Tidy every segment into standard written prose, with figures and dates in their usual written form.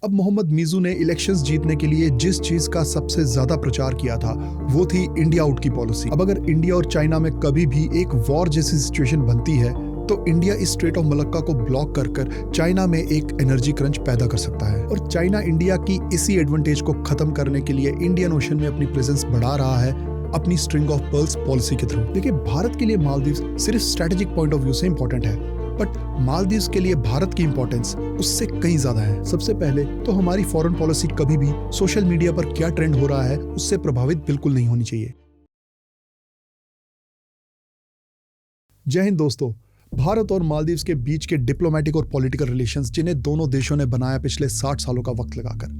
अब मोहम्मद मिज़ू ने इलेक्शंस जीतने के लिए जिस चीज का सबसे ज्यादा प्रचार किया था वो थी इंडिया आउट की पॉलिसी। अब अगर इंडिया और चाइना में कभी भी एक वॉर जैसी सिचुएशन बनती है तो इंडिया इस स्ट्रेट ऑफ मलक्का को ब्लॉक कर चाइना में एक एनर्जी क्रंच पैदा कर सकता है और चाइना इंडिया की इसी एडवांटेज को खत्म करने के लिए इंडियन ओशन में अपनी प्रेजेंस बढ़ा रहा है अपनी स्ट्रिंग ऑफ पर्ल्स पॉलिसी के थ्रू। देखिए, भारत के लिए मालदीव सिर्फ स्ट्रेटेजिक पॉइंट ऑफ व्यू से इंपॉर्टेंट है, बट मालदीव्स के लिए भारत की इंपॉर्टेंस उससे कहीं ज्यादा है। सबसे पहले तो हमारी फॉरेन पॉलिसी कभी भी सोशल मीडिया पर क्या ट्रेंड हो रहा है उससे प्रभावित बिल्कुल नहीं होनी चाहिए। जय हिंद दोस्तों। भारत और मालदीव्स के बीच के डिप्लोमेटिक और पॉलिटिकल रिलेशंस जिन्हें दोनों देशों ने बनाया पिछले 60 सालों का वक्त लगाकर,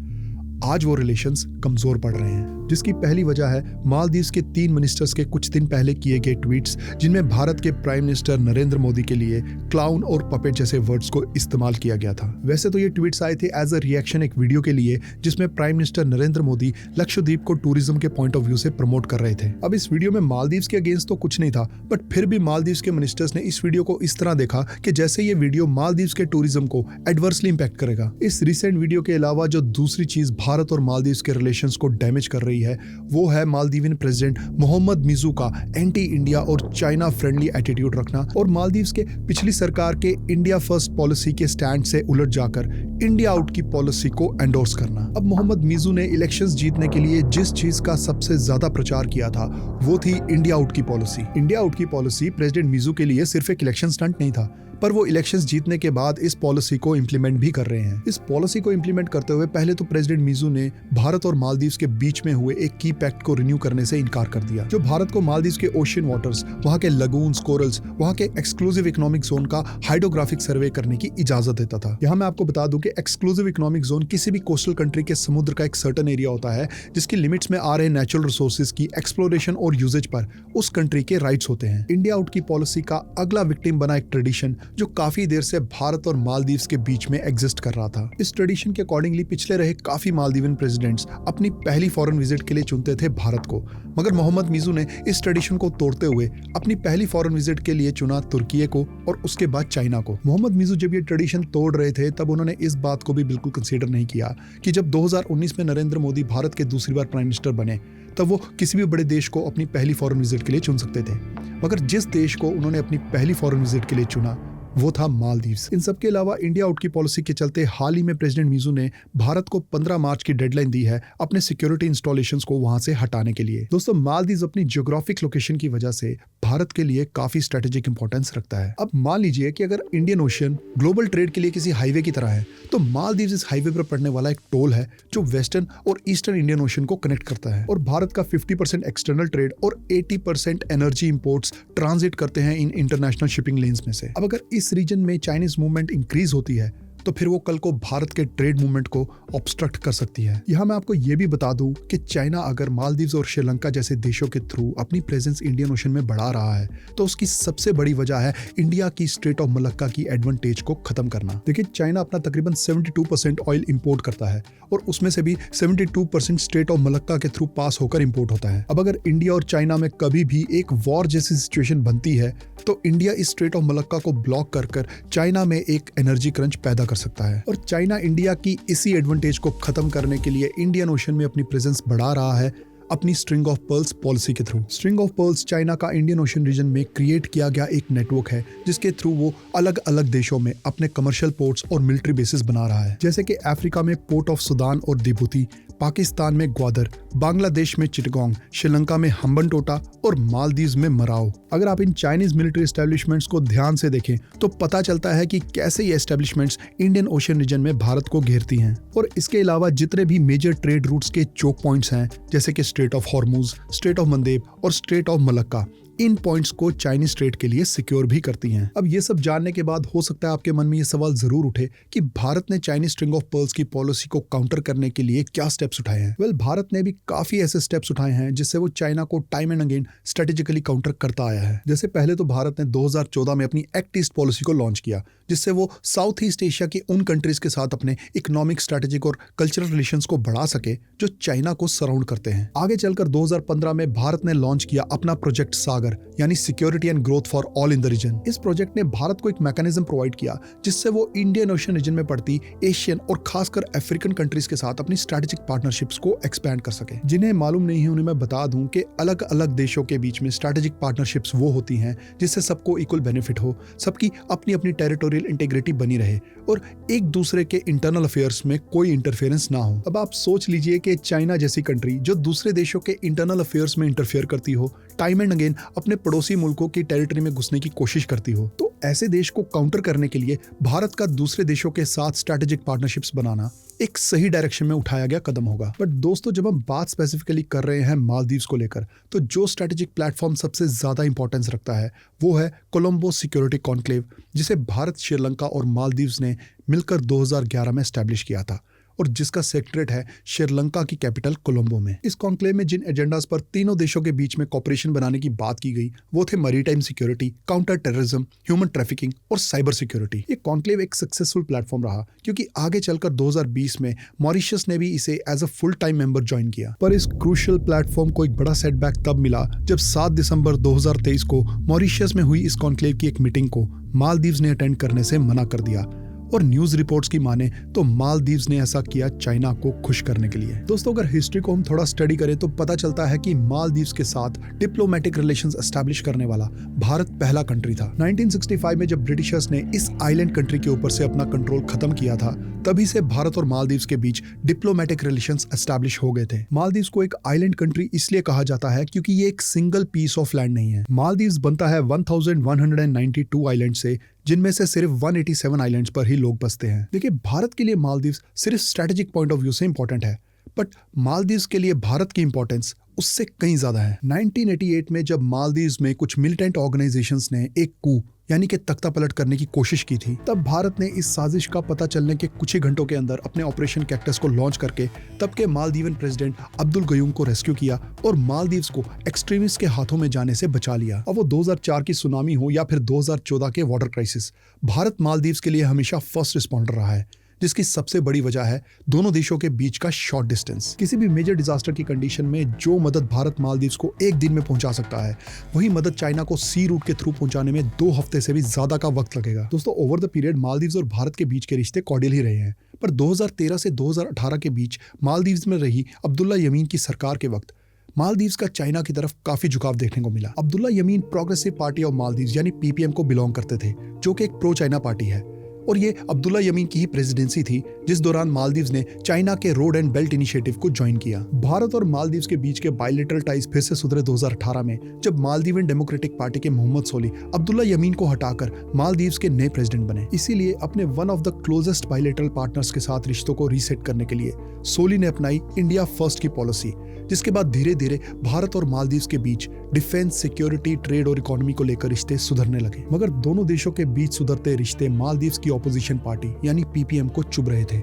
आज वो रिलेशंस कमजोर पड़ रहे हैं, जिसकी पहली वजह है मालदीव्स के 3 मिनिस्टर्स के कुछ दिन पहले किए गए ट्वीट्स, जिनमें भारत के प्राइम मिनिस्टर नरेंद्र मोदी के लिए क्लाउन और पपेट जैसे वर्ड्स को इस्तेमाल किया गया था। वैसे तो ये ट्वीट्स आए थे एज अ रिएक्शन एक वीडियो के लिए जिसमें प्राइम मिनिस्टर नरेंद्र मोदी लक्षद्वीप को टूरिज्म के पॉइंट ऑफ व्यू से प्रमोट कर रहे थे। अब इस वीडियो में मालदीव्स के अगेंस्ट तो कुछ नहीं था, बट फिर भी मालदीव्स के मिनिस्टर्स ने इस वीडियो को इस तरह देखा कि जैसे ये वीडियो मालदीव्स के टूरिज्म को एडवर्सली इंपैक्ट करेगा। इस रिसेंट वीडियो के अलावा जो दूसरी चीज भारत और मालदीव्स के रिलेशंस को डैमेज कर रही है वो है मालदीवियन प्रेसिडेंट मोहम्मद मिज़ू का एंटी इंडिया और चाइना फ्रेंडली एटीट्यूड रखना और मालदीव्स के पिछली सरकार के इंडिया फर्स्ट पॉलिसी के स्टैंड से उलट जाकर इंडिया आउट की पॉलिसी को एंडोर्स करना। अब मोहम्मद मिज़ू ने इलेक्शंस जीतने के लिए जिस चीज का सबसे ज्यादा प्रचार किया था वो थी इंडिया आउट की पॉलिसी। इंडिया आउट की पॉलिसी प्रेसिडेंट मिज़ू के लिए सिर्फ एक इलेक्शन स्टंट नहीं था, पर वो इलेक्शंस जीतने के बाद इस पॉलिसी को इंप्लीमेंट भी कर रहे हैं। इस पॉलिसी को इंप्लीमेंट करते हुए पहले तो प्रेसिडेंट मिज़ू ने भारत और मालदीव्स के बीच में हुए एक की पैक्ट को रिन्यू करने से इनकार कर दिया, जो भारत को मालदीव्स के ओशियन वाटर्स, वहां के लगून्स, कोरल्स, वहां के एक्सक्लूसिव इकोनॉमिक जोन का हाइड्रोग्राफिक सर्वे करने की इजाजत देता था। यहाँ मैं आपको बता दूं कि एक्सक्लूसिव इकोनॉमिक जोन किसी भी कोस्टल कंट्री के समुद्र का एक सर्टेन एरिया होता है जिसकी लिमिट्स में आ रहे नेचुरल रिसोर्सेज की एक्सप्लोरेशन और यूजेज पर उस कंट्री के राइट्स होते हैं। इंडिया आउट की पॉलिसी का अगला विक्टिम बना एक ट्रेडिशन जो काफी देर से भारत और मालदीव्स के बीच में एग्जिस्ट कर रहा था। इस ट्रेडिशन के अकॉर्डिंगली पिछले रहे काफी मालदीवियन प्रेसिडेंट्स अपनी पहली फॉरेन विजिट के लिए चुनते थे भारत को, मगर मोहम्मद मिज़ू ने इस ट्रेडिशन को तोड़ते हुए अपनी पहली फॉरेन विजिट के लिए चुना तुर्की को और उसके बाद चाइना को। मोहम्मद मिज़ू जब ये ट्रेडिशन तोड़ रहे थे तब उन्होंने इस बात को भी बिल्कुल कंसीडर नहीं किया कि जब 2019 में नरेंद्र मोदी भारत के दूसरी बार प्राइम मिनिस्टर बने तब वो किसी भी बड़े देश को अपनी पहली फॉरेन विजिट के लिए चुन सकते थे, मगर जिस देश को उन्होंने अपनी पहली फॉरेन विजिट के लिए चुना वो था मालदीव्स। इन सब के अलावा इंडिया आउट की पॉलिसी के चलते हाल ही में प्रेसिडेंट मिज़ू ने भारत को 15 मार्च की डेडलाइन दी है अपने सिक्योरिटी इंस्टॉलेशंस को वहां से हटाने के लिए। दोस्तों, मालदीव्स अपनी ज्योग्राफिक लोकेशन की वजह से भारत के लिए काफी स्ट्रेटेजिक इंपॉर्टेंस रखता है। अब मान लीजिए कि अगर इंडियन ओशन ग्लोबल ट्रेड के लिए किसी हाईवे की तरह है तो मालदीव्स इस हाईवे पर पड़ने वाला एक टोल है जो वेस्टर्न और ईस्टर्न इंडियन ओशन को कनेक्ट करता है और भारत का 50% एक्सटर्नल ट्रेड और 80% एनर्जी इंपोर्ट्स ट्रांजिट करते हैं इन इंटरनेशनल शिपिंग लेन्स में से। अब अगर इस रीजन में चाइनीज मूवमेंट इंक्रीज होती है तो फिर वो कल को भारत के ट्रेड मूवमेंट को ऑब्स्ट्रक्ट कर सकती है। यहाँ मैं आपको ये भी बता दूं कि चाइना अगर मालदीव्स और श्रीलंका जैसे देशों के थ्रू अपनी प्रेजेंस इंडियन ओशन में बढ़ा रहा है तो उसकी सबसे बड़ी वजह है इंडिया की स्ट्रेट ऑफ मलक्का की एडवांटेज को खत्म करना। देखिए, चाइना अपना तकरीबन 72% ऑयल इंपोर्ट करता है और उसमें से भी 72% स्ट्रेट ऑफ मलक्का के थ्रू पास होकर इंपोर्ट होता है। अब अगर इंडिया और चाइना में कभी भी एक वॉर जैसी सिचुएशन बनती है तो इंडिया इस स्ट्रेट ऑफ मलक्का को ब्लॉक कर चाइना में एक एनर्जी क्रंच पैदा कर सकता है और चाइना इंडिया की इसी एडवांटेज को खत्म करने के लिए इंडियन ओशन में अपनी प्रेजेंस बढ़ा रहा है अपनी स्ट्रिंग ऑफ पर्ल्स पॉलिसी के through. String of pearls China का इंडियन ओशन रीजन में क्रिएट किया गया एक नेटवर्क है जिसके थ्रू वो अलग अलग देशों में अपने कमर्शियल पोर्ट्स और मिलिट्री बेसिस बना रहा है, जैसे कि अफ्रीका में पोर्ट ऑफ सुदान और दिबुती, पाकिस्तान में ग्वादर, बांग्लादेश में चिटगोंग, श्रीलंका में हम्बनटोटा और मालदीव्स में मराओ। अगर आप इन चाइनीज मिलिट्री एस्टेब्लिशमेंट्स को ध्यान से देखें तो पता चलता है कि कैसे ये एस्टेब्लिशमेंट्स इंडियन ओशन रीजन में भारत को घेरती हैं। और इसके अलावा जितने भी मेजर ट्रेड रूट्स के चोक पॉइंट्स हैं जैसे कि strait of Hormuz, strait of Mandeb और स्ट्रेट ऑफ मलक्का, इन पॉइंट्स को चाइनीज ट्रेड के लिए सिक्योर भी करती हैं। अब ये सब जानने के बाद हो सकता है आपके मन में ये सवाल जरूर उठे कि भारत ने चाइनीज स्ट्रिंग ऑफ पर्ल्स की पॉलिसी को काउंटर करने के लिए क्या स्टेप्स उठाए हैं। वेल, भारत ने भी काफी ऐसे स्टेप्स उठाए हैं जिससे वो चाइना को time and again strategically counter करता आया है। जैसे पहले तो भारत ने 2014 में अपनी एक्ट ईस्ट पॉलिसी को लॉन्च किया जिससे वो साउथ ईस्ट एशिया की उन कंट्रीज के साथ अपने इकोनॉमिक, स्ट्रेटेजिक और कल्चरल रिलेशंस को बढ़ा सके जो चाइना को सराउंड करते हैं। आगे चलकर 2015 में भारत ने लॉन्च किया अपना प्रोजेक्ट सागर, सागर यानी security and growth for all in the region. इस प्रोजेक्ट ने भारत को एक मैकेनिज्म प्रोवाइड किया जिससे वो इंडियन ओशन रीजन में पड़ती एशियन और खासकर अफ्रीकन कंट्रीज के साथ अपनी स्ट्रेटेजिक पार्टनरशिप्स को एक्सपैंड कर सके। जिन्हें मालूम नहीं है उन्हें मैं बता दूं कि अलग अलग देशों के बीच में स्ट्रेटेजिक पार्टनरशिप्स वो होती हैं जिससे सबको इक्वल बेनिफिट हो, सबकी अपनी अपनी टेरिटोरियल इंटीग्रिटी बनी रहे और एक दूसरे के इंटरनल अफेयर्स में कोई इंटरफेरेंस ना हो। अब आप सोच लीजिए कि चाइना जैसी कंट्री जो दूसरे देशों के इंटरनल अफेयर्स में इंटरफेयर करती हो, टाइम एंड अगेन अपने पड़ोसी मुल्कों की टेरिटरी में घुसने की कोशिश करती हो, तो ऐसे देश को काउंटर करने के लिए भारत का दूसरे देशों के साथ स्ट्रेटेजिक पार्टनरशिप्स बनाना एक सही डायरेक्शन में उठाया गया कदम होगा। बट दोस्तों, जब हम बात स्पेसिफिकली कर रहे हैं मालदीव्स को लेकर, तो जो स्ट्रेटेजिक प्लेटफॉर्म सबसे ज्यादा इंपॉर्टेंस रखता है वो है कोलंबो सिक्योरिटी कॉन्क्लेव, जिसे भारत, श्रीलंका और मालदीव्स ने मिलकर 2011 में एस्टैब्लिश किया था और जिसका सेक्रेटरीट है श्रीलंका की कैपिटल कोलंबो में। इस कॉन्क्लेव में जिन एजेंडास पर तीनों देशों के बीच में कॉपरेशन बनाने की बात की गई वो थे maritime security, counter terrorism, human trafficking और साइबर सिक्योरिटी। ये कॉन्क्लेव एक सक्सेसफुल प्लेटफॉर्म रहा क्योंकि आगे चलकर 2020 में मॉरिशस ने भी इसे as a full time member join किया। पर इस क्रूशियल प्लेटफॉर्म को एक बड़ा सेटबैक तब मिला जब 7 दिसंबर 2023 को मॉरिशस में हुई इस कॉन्क्लेव की एक मीटिंग को मालदीव्स ने अटेंड करने से मना कर दिया और न्यूज रिपोर्ट्स की माने तो मालदीव्स ने ऐसा किया चाइना को खुश करने के लिए। दोस्तों, अगर हिस्ट्री को हम थोड़ा स्टडी करें तो पता चलता है कि मालदीव्स के साथ डिप्लोमेटिक रिलेशंस एस्टैब्लिश करने वाला भारत पहला कंट्री था। 1965 में जब ब्रिटिशर्स ने इस आइलैंड कंट्री के ऊपर से अपना कंट्रोल खत्म किया था, तभी से भारत और मालदीव्स के बीच डिप्लोमेटिक रिलेशंस एस्टैब्लिश हो गए थे। मालदीव्स को एक आइलैंड कंट्री इसलिए कहा जाता है क्योंकि ये एक सिंगल पीस ऑफ लैंड नहीं है। मालदीव्स बनता है 1192 आइलैंड से, जिनमें से सिर्फ 187 आइलैंड्स पर ही लोग बसते हैं। देखिए, भारत के लिए मालदीव्स सिर्फ स्ट्रेटेजिक पॉइंट ऑफ व्यू से इंपॉर्टेंट है, बट मालदीव्स के लिए भारत की इंपॉर्टेंस उससे कहीं ज्यादा है। 1988 में जब मालदीव्स में कुछ मिलिटेंट ऑर्गेनाइजेशंस ने एक कू यानी कि तख्ता पलट करने की कोशिश की थी, तब भारत ने इस साजिश का पता चलने के कुछ ही घंटों के अंदर अपने ऑपरेशन कैक्टस को लॉन्च करके तब के मालदीवन प्रेसिडेंट अब्दुल गयूम को रेस्क्यू किया और मालदीव्स को एक्सट्रीमिस्ट के हाथों में जाने से बचा लिया। अब वो 2004 की सुनामी हो या फिर 2014 के वाटर क्राइसिस, भारत मालदीव्स के लिए हमेशा फर्स्ट रिस्पॉन्डर रहा है, जिसकी सबसे बड़ी वजह है दोनों देशों के बीच का शॉर्ट डिस्टेंस। किसी भी मेजर डिजास्टर की कंडीशन में जो मदद भारत मालदीव्स को एक दिन में पहुंचा सकता है, वही मदद चाइना को सी रूट के थ्रू पहुंचाने में 2 हफ्ते से भी ज्यादा का वक्त लगेगा। दोस्तों, ओवर द पीरियड मालदीव्स और भारत के बीच के रिश्ते कॉर्डियल ही रहे हैं, पर 2013 से 2018 के बीच मालदीव्स में रही अब्दुल्ला यमीन की सरकार के वक्त मालदीव्स का चाइना की तरफ काफी झुकाव देखने को मिला। Abdullah Yamin progressive party of Maldives यानी पीपीएम को बिलोंग करते थे, जो कि एक प्रो चाइना पार्टी है, और ये अब्दुल्ला यमीन की ही प्रेसिडेंसी थी जिस दौरान मालदीव्स ने चाइना के रोड एंड बेल्ट इनिशिएटिव को ज्वाइन किया। भारत और मालदीव्स के बीच के बायलैटरल टाइज फिर से सुधरे 2018 में, जब मालदीवन डेमोक्रेटिक पार्टी के मोहम्मद सोली अब्दुल्ला यमीन को हटाकर मालदीव्स के नए प्रेसिडेंट बने। इसीलिए अपने one of the closest bilateral partners के साथ रिश्तों को रीसेट करने के लिए सोली ने अपनाई इंडिया फर्स्ट की पॉलिसी, जिसके बाद धीरे धीरे भारत और मालदीव्स के बीच डिफेंस, सिक्योरिटी, ट्रेड और इकोनॉमी को लेकर रिश्ते सुधरने लगे। मगर दोनों देशों के बीच सुधरते रिश्ते मालदीव्स की ऑपोजिशन पार्टी यानी पीपीएम को चुभ रहे थे।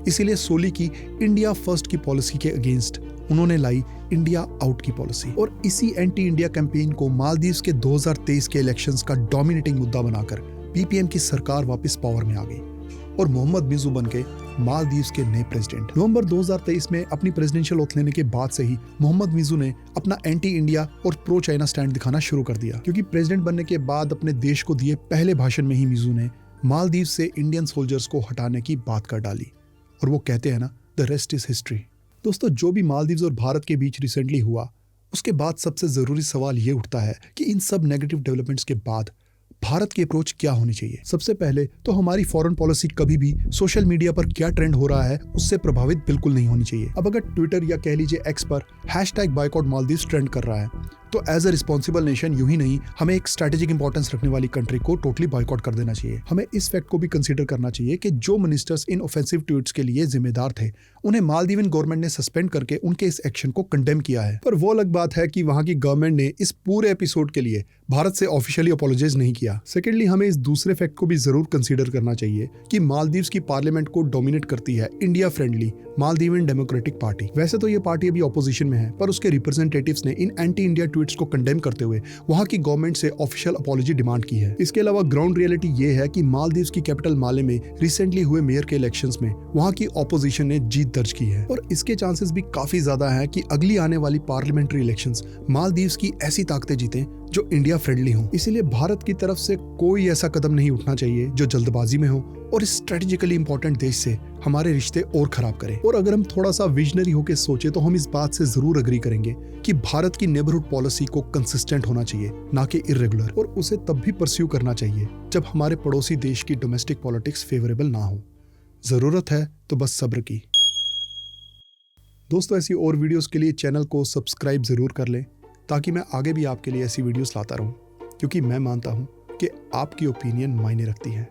इसीलिए सोली की इंडिया फर्स्ट की पॉलिसी के अगेंस्ट उन्होंने लाई इंडिया आउट की पॉलिसी, और इसी एंटी इंडिया कैंपेन को मालदीव्स के 2023 के इलेक्शंस का डोमिनेटिंग मुद्दा बनाकर पीपीएम की सरकार वापस पावर में आ गई और मोहम्मद मिजू बनके मालदीव्स के नए प्रेसिडेंट। नवंबर 2023 में अपनी प्रेसिडेंशियल ओथ लेने के बाद से ही मोहम्मद मिजू ने अपना एंटी इंडिया और प्रो चाइना स्टैंड दिखाना शुरू कर दिया, क्योंकि प्रेसिडेंट बनने के बाद अपने देश को दिए पहले भाषण में ही मिजू ने मालदीव्स से इंडियन सोल्जर्स को हटाने की बात कर डाली, और वो कहते हैं ना, द रेस्ट इज हिस्ट्री। दोस्तों, जो भी मालदीव्स और भारत के बीच रिसेंटली हुआ, उसके बाद सबसे जरूरी सवाल ये उठता है कि इन सब नेगेटिव डेवलपमेंट्स के बाद भारत की अप्रोच क्या होनी चाहिए। सबसे पहले तो हमारी फॉरेन पॉलिसी कभी भी सोशल मीडिया पर क्या ट्रेंड हो रहा है उससे प्रभावित बिल्कुल नहीं होनी चाहिए। अब अगर ट्विटर या कह लीजिए एक्स पर #बायकॉट मालदीव्स ट्रेंड कर रहा है, तो एज अ रिस्पॉन्सिबल नेशन यूं ही नहीं, हमें एक स्ट्रेटेजिक इंपॉर्टेंस रखने वाली कंट्री को टोटली बॉयकॉट कर देना चाहिए। हमें इस फैक्ट को भी कंसीडर करना चाहिए कि जो मिनिस्टर्स इन ऑफेंसिव ट्वीट्स के लिए जिम्मेदार थे, उन्हें मालदीवन गवर्नमेंट ने सस्पेंड करके उनके इस एक्शन को कंडेम किया है। पर वो अलग बात है कि वहां की गवर्नमेंट ने इस पूरे एपिसोड के लिए भारत से ऑफिशियली अपोलोजाइज नहीं किया। सेकेंडली, हमें इस दूसरे फैक्ट को भी जरूर कंसीडर करना चाहिए कि मालदीव्स की पार्लियामेंट को डोमिनेट करती है इंडिया फ्रेंडली मालदीवन डेमोक्रेटिक पार्टी। वैसे तो ये पार्टी अभी ऑपोजिशन में है, पर उसके रिप्रेजेंटेटिव्स ने इन एंटी इंडिया ट्वीट्स को कंडेम करते हुए वहां की गवर्नमेंट से ऑफिशियल अपॉलॉजी डिमांड की है। इसके अलावा ग्राउंड रियलिटी ये है कि मालदीव्स की कैपिटल माले में रिसेंटली हुए मेयर के इलेक्शंस में वहां की ऑपोजिशन ने जीत दर्ज की है, और इसके चांसेस भी काफी ज्यादा है कि अगली आने वाली पार्लियामेंट्री इलेक्शंस मालदीव्स की ऐसी ताकतें जीतें जो इंडिया फ्रेंडली हो। इसीलिए भारत की तरफ से कोई ऐसा कदम नहीं उठना चाहिए जो जल्दबाजी में हो और इस स्ट्रेटेजिकली इंपॉर्टेंट देश से हमारे रिश्ते और खराब करे। और अगर हम थोड़ा सा विजनरी होकर सोचे तो हम इस बात से जरूर अग्री करेंगे कि भारत की नेबरहुड पॉलिसी को कंसिस्टेंट होना चाहिए, ना कि इर्रेगुलर, और उसे तब भी परस्यू करना चाहिए जब हमारे पड़ोसी देश की डोमेस्टिक पॉलिटिक्स फेवरेबल ना हो। जरूरत है तो बस सब्र की। दोस्तों, ऐसी और वीडियोस के लिए चैनल को सब्सक्राइब जरूर कर लें ताकि मैं आगे भी आपके लिए ऐसी वीडियोस लाता रहूं, क्योंकि मैं मानता हूं कि आपकी ओपिनियन मायने रखती है।